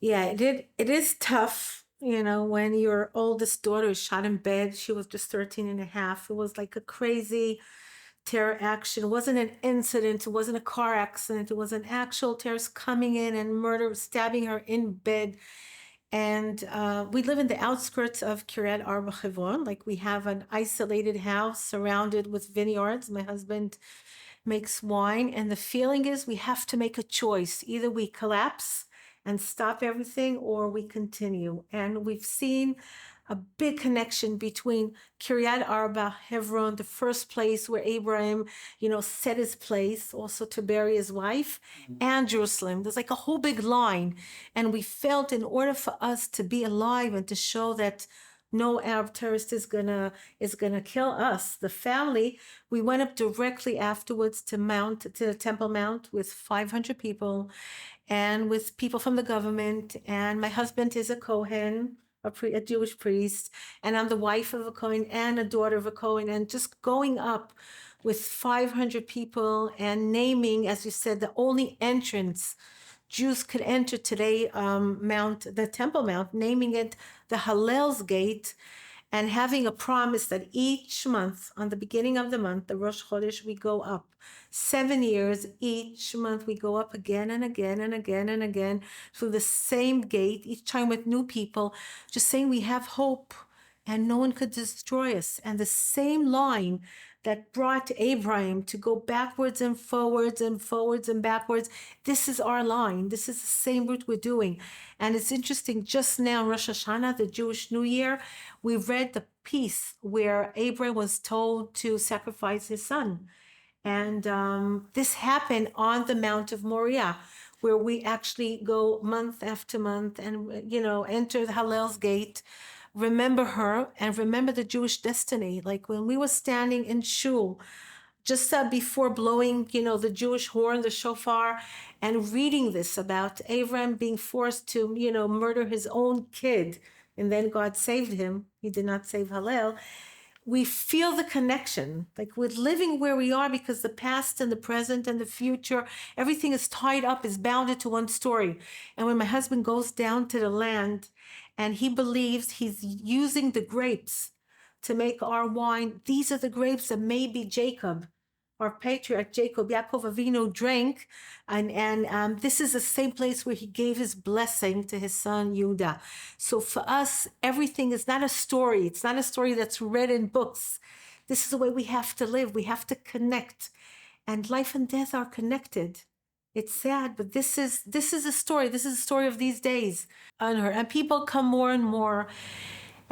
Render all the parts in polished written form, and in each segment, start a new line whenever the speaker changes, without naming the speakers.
Yeah, it is tough, when your oldest daughter is shot in bed. She was just 13 and a half. It was like a crazy terror action. It wasn't an incident. It wasn't a car accident. It was an actual terrorist coming in and murder, stabbing her in bed. And we live in the outskirts of Kiryat Arba Hebron. Like we have an isolated house surrounded with vineyards. My husband makes wine, and the feeling is we have to make a choice. Either we collapse and stop everything, or we continue. And we've seen a big connection between Kiryat Arba, Hebron, the first place where Abraham, set his place, also to bury his wife, and Jerusalem. There's like a whole big line. And we felt in order for us to be alive and to show that no Arab terrorist is gonna kill us, the family, we went up directly afterwards to the Temple Mount with 500 people and with people from the government. And my husband is a Kohen, a Jewish priest, and I'm the wife of a Kohen and a daughter of a Kohen. And just going up with 500 people and naming, as you said, the only entrance Jews could enter today, the Temple Mount, naming it the Hallel's Gate, and having a promise that each month, on the beginning of the month, the Rosh Chodesh, we go up. 7 years, each month we go up again and again and again and again through the same gate, each time with new people, just saying we have hope and no one could destroy us. And the same line that brought Abraham to go backwards and forwards and forwards and backwards, this is our line. This is the same route we're doing. And it's interesting, just now, Rosh Hashanah, the Jewish New Year, we read the piece where Abraham was told to sacrifice his son. And this happened on the Mount of Moriah, where we actually go month after month and, enter the Hallel's Gate, remember her, and remember the Jewish destiny. Like when we were standing in Shul, just before blowing, the Jewish horn, the shofar, and reading this about Abraham being forced to, murder his own kid, and then God saved him. He did not save Hallel. We feel the connection. Like we're living where we are because the past and the present and the future, everything is tied up, is bounded to one story. And when my husband goes down to the land and he believes he's using the grapes to make our wine, these are the grapes that maybe Jacob, our patriarch Jacob, Yaakov Avinu, drank, and this is the same place where he gave his blessing to his son Yehuda. So for us, everything is not a story. It's not a story that's read in books. This is the way we have to live. We have to connect, and life and death are connected. It's sad, but this is a story. This is a story of these days on her, and people come more and more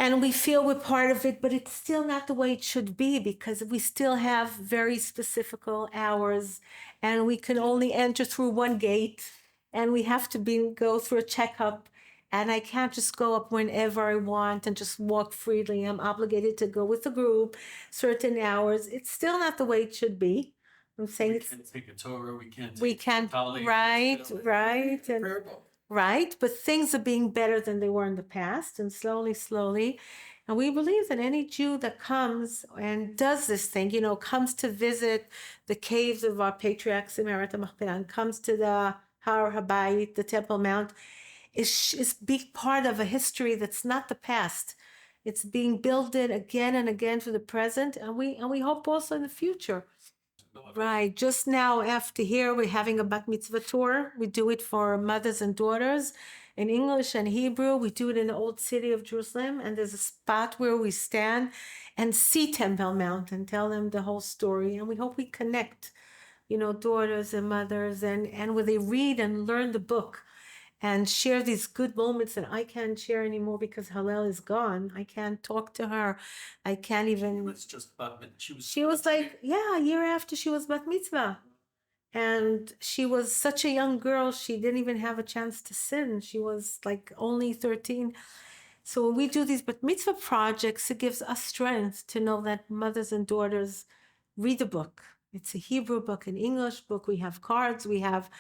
and we feel we're part of it, but it's still not the way it should be because we still have very specific hours and we can only enter through one gate and we have to go through a checkup, and I can't just go up whenever I want and just walk freely. I'm obligated to go with the group certain hours. It's still not the way it should be. I'm saying
We can't take a Torah, we can't
we
take
can't,
Hallel,
right,
still
right. And
Prayer book.
right? But things are being better than they were in the past, and slowly, slowly. And we believe that any Jew that comes and does this thing, comes to visit the caves of our patriarchs in Meretz Machpelah, and comes to the Har Habayit, the Temple Mount, is being part of a history that's not the past. It's being built in again and again for the present, and we hope also in the future. Right. Just now after here, we're having a bat mitzvah tour. We do it for mothers and daughters in English and Hebrew. We do it in the old city of Jerusalem. And there's a spot where we stand and see Temple Mount and tell them the whole story. And we hope we connect, daughters and mothers, and where they read and learn the book and share these good moments that I can't share anymore because Hallel is gone. I can't talk to her. I can't
It
even.
was just about,
She was like, yeah, a year after she was bat mitzvah. And she was such a young girl, she didn't even have a chance to sin. She was like only 13. So when we do these bat mitzvah projects, it gives us strength to know that mothers and daughters read the book. It's a Hebrew book, an English book. We have cards. We have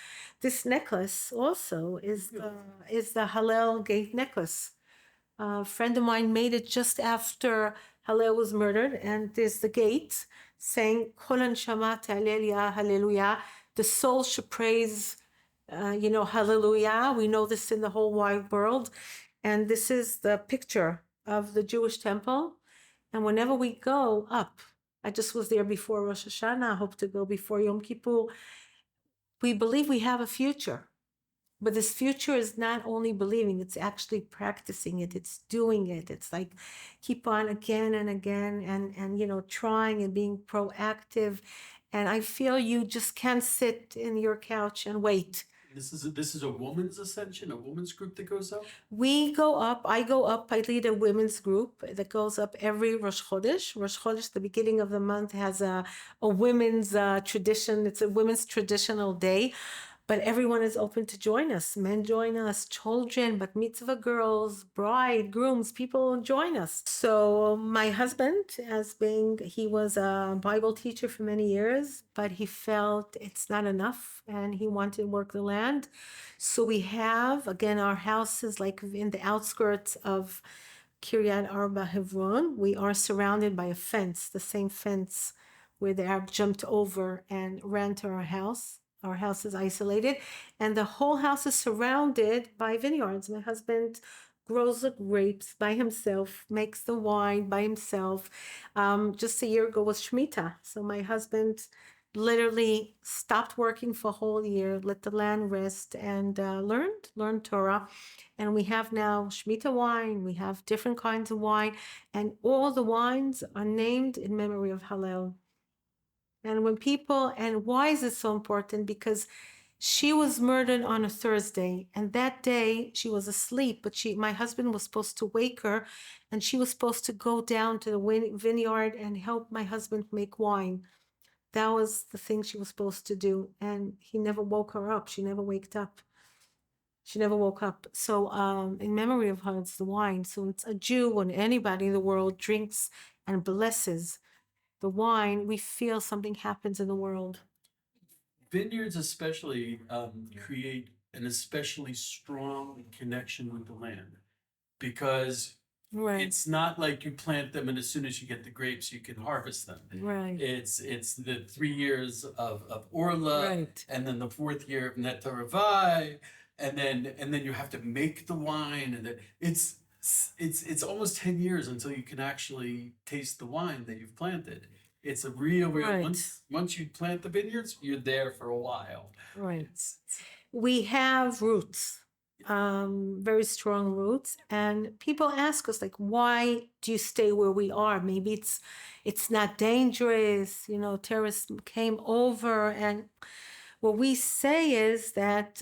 this necklace also is the Hallel Gate necklace. A friend of mine made it just after Hallel was murdered, and there's the gate saying Kol Hanshama Te'alel Ya Hallelujah. The soul should praise Hallelujah. We know this in the whole wide world. And this is the picture of the Jewish temple. And whenever we go up, I just was there before Rosh Hashanah, I hope to go before Yom Kippur. We believe we have a future. But this future is not only believing, it's actually practicing it, it's doing it. It's like keep on again and again and trying and being proactive. And I feel you just can't sit in your couch and wait.
This is a woman's ascension, a woman's group that goes up?
We go up, I lead a women's group that goes up every Rosh Chodesh. Rosh Chodesh, the beginning of the month, has a women's tradition. It's a women's traditional day. But everyone is open to join us. Men join us, children, bat mitzvah girls, bride, grooms, people join us. So my husband, he was a Bible teacher for many years, but he felt it's not enough and he wanted to work the land. So we have, again, our house is like in the outskirts of Kiryat Arba Hebron. We are surrounded by a fence, the same fence where the Arab jumped over and ran to our house. Our house is isolated, and the whole house is surrounded by vineyards. My husband grows the grapes by himself, makes the wine by himself. Just a year ago was Shemitah, so my husband literally stopped working for a whole year, let the land rest, and learned Torah. And we have now Shemitah wine, we have different kinds of wine, and all the wines are named in memory of Hallel. And why is it so important? Because she was murdered on a Thursday, and that day she was asleep, but my husband was supposed to wake her, and she was supposed to go down to the vineyard and help my husband make wine. That was the thing she was supposed to do, and he never woke her up. She never waked up. She never woke up. So in memory of her, it's the wine. So it's a Jew and anybody in the world drinks and blesses the wine, we feel something happens in the world.
Vineyards especially create an especially strong connection with the land because
Right.
it's not like you plant them and as soon as you get the grapes you can harvest them.
Right.
It's the 3 years of Orla,
Right.
and then the 4th year of Netaravai, and then you have to make the wine, and then it's almost 10 years until you can actually taste the wine that you've planted. It's a real
Right.
once you plant the vineyards, you're there for a while.
Right. We have roots, very strong roots, and people ask us like, why do you stay where we are? Maybe it's not dangerous, terrorists came over, and what we say is that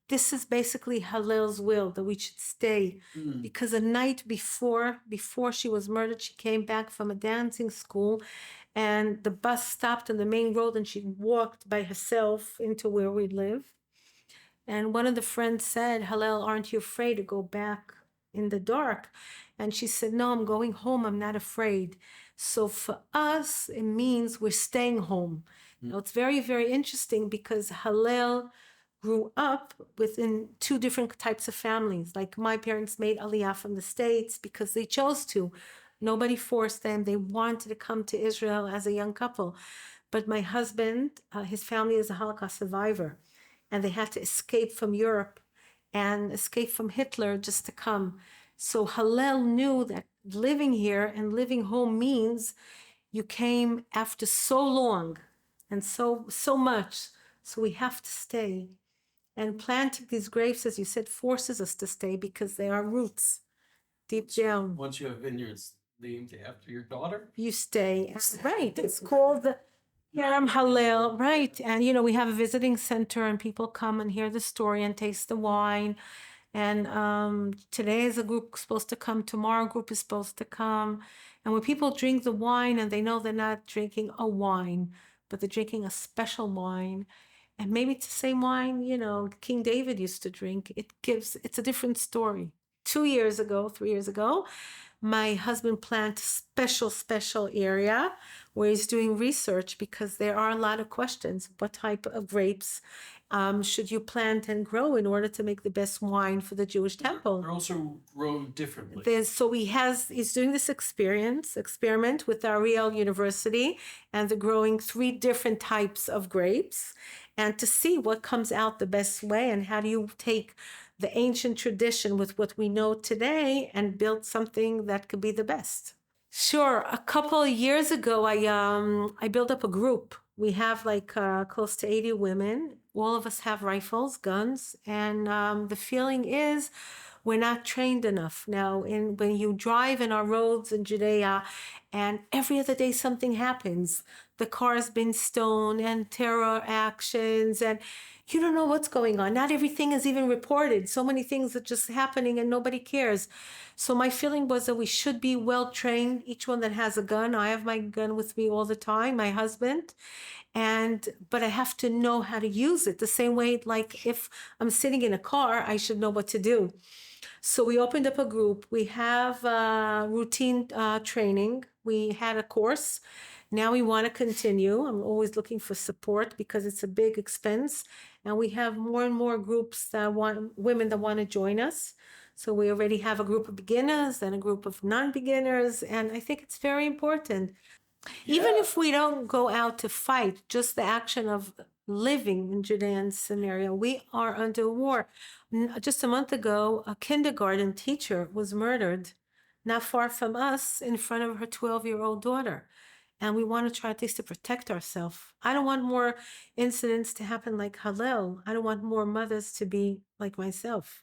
this is basically Hallel's will, that we should stay. Because the night before she was murdered, she came back from a dancing school, and the bus stopped on the main road, and she walked by herself into where we live. And one of the friends said, Hallel, aren't you afraid to go back in the dark? And she said, no, I'm going home. I'm not afraid. So for us, it means we're staying home. Now, it's very, very interesting because Hallel grew up within 2 different types of families. Like my parents made Aliyah from the States because they chose to. Nobody forced them. They wanted to come to Israel as a young couple. But my husband, his family is a Holocaust survivor, and they had to escape from Europe and escape from Hitler just to come. So Hallel knew that living here and living home means you came after so long and so much. So we have to stay. And planting these grapes, as you said, forces us to stay because they are roots deep down.
Once you have vineyards named after your daughter,
you stay. Right. It's called the Kerem Hallel. Right. And, we have a visiting center and people come and hear the story and taste the wine. And today is a group supposed to come. Tomorrow a group is supposed to come. And when people drink the wine and they know they're not drinking a wine, but they're drinking a special wine, and maybe it's the same wine, King David used to drink. It's a different story. 3 years ago, my husband planted a special area where he's doing research because there are a lot of questions. What type of grapes should you plant and grow in order to make the best wine for the Jewish temple?
they're also grown differently.
He's doing this experiment with Ariel University, and they're growing 3 different types of grapes. and to see what comes out the best way and how do you take the ancient tradition with what we know today and build something that could be the best. Sure. A couple of years ago, I built up a group. We have like close to 80 women. All of us have rifles, guns, and the feeling is we're not trained enough. Now, when you drive in our roads in Judea, and every other day something happens, the car's been stolen and terror actions, and you don't know what's going on. Not everything is even reported. So many things are just happening and nobody cares. So my feeling was that we should be well trained. Each one that has a gun, I have my gun with me all the time, my husband, but I have to know how to use it the same way, like if I'm sitting in a car, I should know what to do. So we opened up a group. We have routine training. We had a course. Now we want to continue. I'm always looking for support because it's a big expense. And we have more and more groups that want women that want to join us. So we already have a group of beginners and a group of non-beginners. And I think it's very important. Even
Yeah.
if we don't go out to fight, just the action of living in Judean scenario, we are under war. Just a month ago, a kindergarten teacher was murdered not far from us in front of her 12-year-old daughter. And we want to try at least to protect ourselves. I don't want more incidents to happen like Hallel. I don't want more mothers to be like myself.